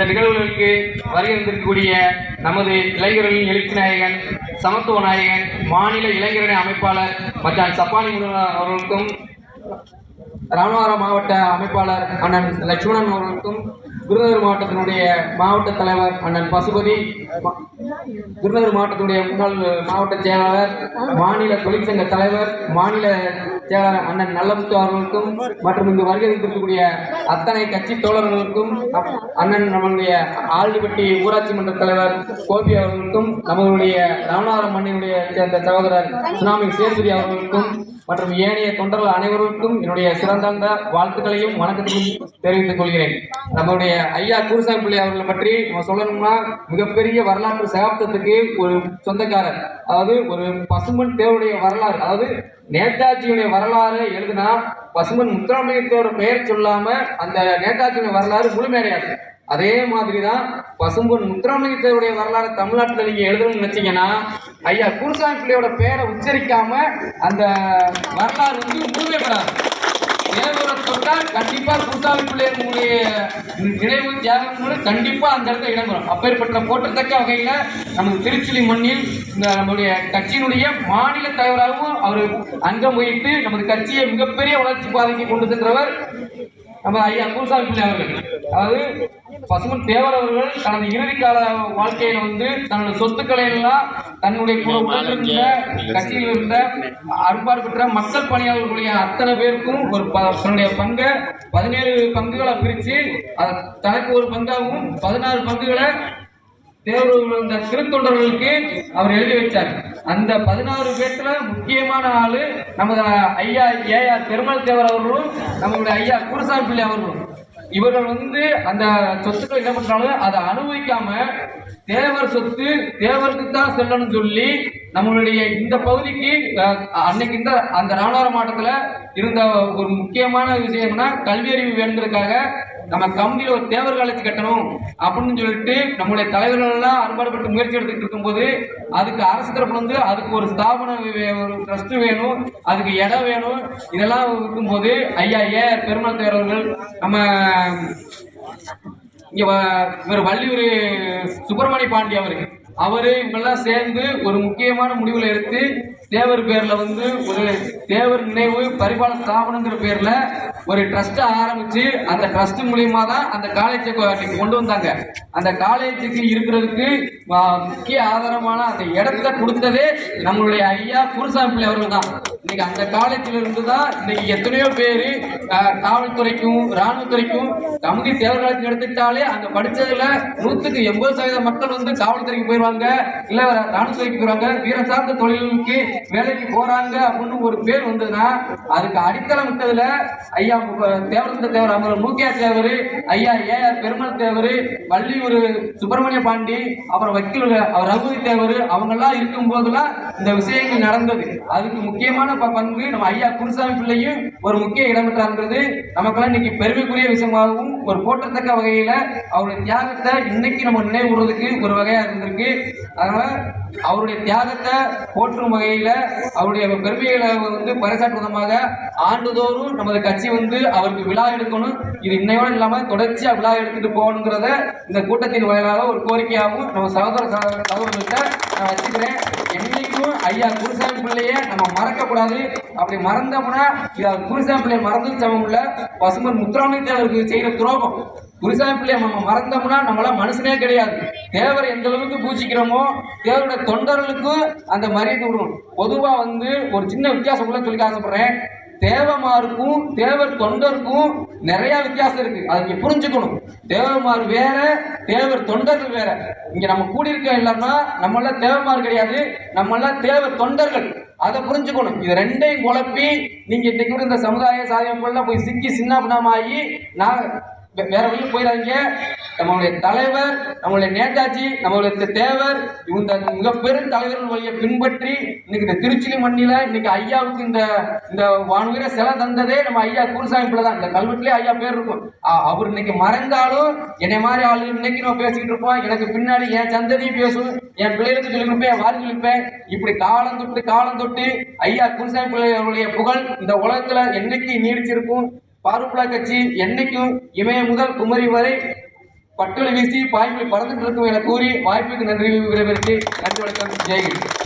இந்த நிகழ்வுகளுக்கு வருகின்றிருக்கக்கூடிய நமது இளைஞர்களின் எழுச்சி நாயகன், சமத்துவ நாயகன், மாநில இளைஞரணி அமைப்பாளர் மச்சான் சப்பானி முருகன் அவர்களுக்கும், ராமநாதபுரம் மாவட்ட அமைப்பாளர் அண்ணன் லட்சுமணன் அவர்களுக்கும், விருதுநகர் மாவட்டத்தினுடைய மாவட்ட தலைவர் அண்ணன் பசுபதி, விருதுநகர் மாவட்டத்தினுடைய முன்னாள் மாவட்ட செயலாளர், மாநில தொழிற்சங்க தலைவர், மாநில செயலாளர் அண்ணன் நல்லமுத்து அவர்களுக்கும் மற்றும் இங்கு வருகை இருக்கக்கூடிய அத்தனை கட்சி தோழர்களுக்கும், அண்ணன் நம்மளுடைய ஆல்டிப்பட்டி ஊராட்சி மன்ற தலைவர் கோபி அவர்களுக்கும், நம்மளுடைய ராமநாதபுரம் மண்ணினுடைய சேர்ந்த சகோதரர் சுனாமி சேதுபதி அவர்களுக்கும் மற்றும் ஏனைய தொண்டர்கள் அனைவருக்கும் என்னுடைய சிறந்த வாழ்த்துக்களையும் வணக்கத்தையும் தெரிவித்துக் கொள்கிறேன். நம்மளுடைய ஐயா குருசாமி பிள்ளை அவர்களை பற்றி நம்ம சொல்லணும்னா மிகப்பெரிய வரலாற்று சகாப்தத்துக்கு ஒரு சொந்தக்காரர். அதாவது ஒரு பசும்பொன் தேவருடைய வரலாறு, அதாவது நேதாஜியுடைய வரலாறு எழுதுனா பசும்பொன் முத்துராமலிங்கத்தோட பெயர் சொல்லாம அந்த நேதாஜியுடைய வரலாறு முழுமையடையாது. அதே மாதிரிதான் பசும்பொன் முத்துராமலிங்கத்தேவருடைய வரலாறு தமிழ்நாட்டில் நீங்க எழுதணும்னு நினைச்சீங்கன்னா ஐயா குருசாமி பிள்ளையோட பெயரை உச்சரிக்காம அந்த வரலாறு முழுமைப்படாது. தேவரை தொட்டால் கண்டிப்பா குருசாமி பிள்ளைய நினைவு தியாகம் கண்டிப்பா அந்த இடத்துல இடம்பெறும். அப்பேற்பட்ட போற்றத்தக்க வகையில நமது திருச்சுழி மண்ணில் இந்த நம்முடைய கட்சியினுடைய மாநில தலைவராகவும் அவர் அங்கம் வகித்து நமது கட்சியை மிகப்பெரிய வளர்ச்சி பாதைக்கு கொண்டு சென்றவர் நம்ம ஐயா குருசாமி பிள்ளை அவர்கள். அதாவது பசுமன் தேவர் அவர்கள் தனது இறுதி கால வாழ்க்கையில தன்னுடைய சொத்துக்களை எல்லாம் தன்னுடைய கட்சியில் இருந்த அறுபாடு பெற்ற மக்கள் பணியாளர்களுடைய அத்தனை பேருக்கும் ஒரு தன்னுடைய பங்கை 17 பங்குகளை பிரித்து தனக்கு ஒரு பங்காகவும் 16 பங்குகளை தேவர் திருத்தொண்டர்களுக்கு அவர் எழுதி வச்சார். அந்த 16 பேர்ல முக்கியமான ஆளு நமது ஐயா ஏஆர் பெருமாள் தேவர் அவர்களும் நம்மளுடைய ஐயா குருசாமி பிள்ளை அவர்களும். இவர்கள் அந்த சொத்துக்கள் என்ன பண்றாலும் அதை அனுபவிக்காம தேவர் சொத்து தேவருக்கு தான் செல்லணும்னு சொல்லி நம்மளுடைய இந்த பகுதிக்கு அன்னைக்கு அந்த ராமநாதபுரம் மாவட்டத்துல இருந்த ஒரு முக்கியமான விஷயம்னா கல்வி அறிவு வேணுங்கிறதுக்காக நம்ம கம்பெனியில் ஒரு தேவர் காலேஜ் கட்டணும் அப்படின்னு சொல்லிட்டு நம்முடைய தலைவர்கள் எல்லாம் அறுபாடுபட்டு முயற்சி எடுத்துக்கிட்டு இருக்கும்போது அதுக்கு அரசு தரப்புல அதுக்கு ஒரு ஸ்தாபனம், ஒரு ட்ரஸ்ட் வேணும், அதுக்கு இடம் வேணும். இதெல்லாம் இருக்கும்போது ஐயா ஏஆர் பெருமாள் தேவர்கள் நம்ம இவர் வள்ளியூர் சுப்பிரமணிய பாண்டி அவரு இவங்கெல்லாம் சேர்ந்து ஒரு முக்கியமான முடிவுல எடுத்து தேவர் பேர்ல ஒரு தேவர் நினைவு பரிபாலன ஸ்தாபனங்கிற பேர்ல ஒரு ட்ரஸ்ட் ஆரம்பிச்சு அந்த ட்ரஸ்ட் மூலியமா தான் அந்த காலேஜை கொண்டு வந்தாங்க. அந்த காலேஜுக்கு இருக்கிறதுக்கு முக்கிய ஆதாரமான அந்த இடத்த கொடுத்ததே நம்மளுடைய ஐயா குருசாமி பிள்ளை அவர்கள் தான். இன்னைக்கு அந்த காலேஜில் இருந்து தான் இன்னைக்கு எத்தனையோ பேர் காவல்துறைக்கும் இராணுவத்துறைக்கும் கமுதி தேவர் காலேஜ் எடுத்துக்கிட்டாலே அந்த படிச்சதுல 100க்கு 80% மக்கள் காவல்துறைக்கு போயிடுவாங்க, இல்ல இராணுவத்துறைக்கு போயிடுவாங்க, வீர சார்ந்த தொழிலுக்கு வேலைக்கு போறாங்க அப்படின்னு ஒரு பேர் வந்ததுன்னா அதுக்கு அடித்தளம் விட்டதுல ஐயா தேவர் தேவர் அமர் மூக்கியா தேவர், ஐயா ஏஆர் பெருமாள் தேவர், வள்ளியூர் சுப்பிரமணிய பாண்டி, அப்புறம் வக்கீல் அவர் ரகுதி தேவர், அவங்க எல்லாம் இருக்கும் போதெல்லாம் இந்த விஷயங்கள் நடந்தது. அதுக்கு முக்கியமான பங்கு நம்ம ஐயா குருசாமி பிள்ளையும் ஒரு முக்கிய இடம்பெற்றாங்கிறது நமக்கெல்லாம் இன்னைக்கு பெருமைக்குரிய விஷயமாகவும் ஒரு போற்றத்தக்க வகையில அவருடைய தியாகத்தை இன்னைக்கு நம்ம நினைவுறதுக்கு ஒரு வகையா இருந்திருக்கு. அதனால அவருடைய தியாகத்தை போற்றும் வகையில அவருடைய பெருமைகளை பறைசாற்றும் விதமாக ஆண்டுதோறும் நமது கட்சி அவருக்கு விழா எடுக்கணும். இது இன்னையோட இல்லாம தொடர்ச்சியா விழா எடுத்துட்டு போகணுங்கிறத இந்த கூட்டத்தின் வாயிலாக ஒரு கோரிக்கையாகவும் நம்ம சகோதரர்கள்ட்ட நான் வச்சுக்கிறேன். என்னைக்கும் ஐயா குருசாமி பிள்ளைய நம்ம மறக்க கூடாது. அப்படி மறந்தோம்னா குருசாமி பிள்ளைய மறந்து சமம் இல்ல, பசுமன் முத்துராமலிங்கத்தேவருக்கு செய்யற துரோகம். குருசாமி பிள்ளைய நம்ம மறந்தோம்னா நம்மள மனுஷனே கிடையாது. தேவர் எந்த அளவுக்கு பூஜிக்கிறோமோ தேவருடைய தொண்டர்களுக்கும் அந்த மரியாதை விடணும். பொதுவா ஒரு சின்ன வித்தியாசம் கூட சொல்லி ஆசைப்படுறேன். தேவமாருக்கும் தேவர் தொண்டருக்கும் நிறைய வித்தியாசம் இருக்கு, அதை நீங்க புரிஞ்சுக்கணும். தேவமார் வேற, தேவர் தொண்டர்கள் வேற. இங்க நம்ம கூடியிருக்க இல்லைன்னா நம்மள தேவமார் கிடையாது, நம்மள தேவர் தொண்டர்கள். அதை புரிஞ்சுக்கணும். இது ரெண்டையும் குழப்பி நீங்க இன்னைக்கு இந்த சமுதாய சாதியம் போய் சிக்கி சின்ன பின்னமாகி நான் வேற வழியும் போயிடாதீங்க. நம்மளுடைய தலைவர், நம்மளுடைய நேதாஜி, நம்மளுடைய தேவர், இவங்க மிகப்பெரும் தலைவர்கள் வழியை பின்பற்றி இன்னைக்கு இந்த திருச்சிலி மண்ணில இன்னைக்கு ஐயாவுக்கு இந்த வானுயிர சிலை தந்ததே நம்ம ஐயா குருசாமி பிள்ளை தான். இந்த கல்வெட்டுலயே ஐயா பேர் இருக்கும். அவர் இன்னைக்கு மறைந்தாலும் என்னை மாதிரி ஆளு இன்னைக்கு நான் பேசிக்கிட்டு இருப்போம். எனக்கு பின்னாடி என் சந்ததியும் பேசும், என் பிள்ளைகளுக்கு சொல்லிருப்பேன், என் வாரி சொல்லிருப்பேன். இப்படி காலம் தொட்டு ஐயா குருசாமி பிள்ளை அவருடைய புகழ் இந்த உலகத்துல என்னைக்கு நீடிச்சிருக்கும். பாருப்புலா கட்சி என்னைக்கும் இமய முதல் குமரி வரை பட்டுளை வீசி பாய்மொழி பறந்துட்டு இருக்கும் என கூறி வாய்ப்புக்கு நன்றி விடைபெற்று நன்றி வணக்கம் ஜெய்ஹிந்த்.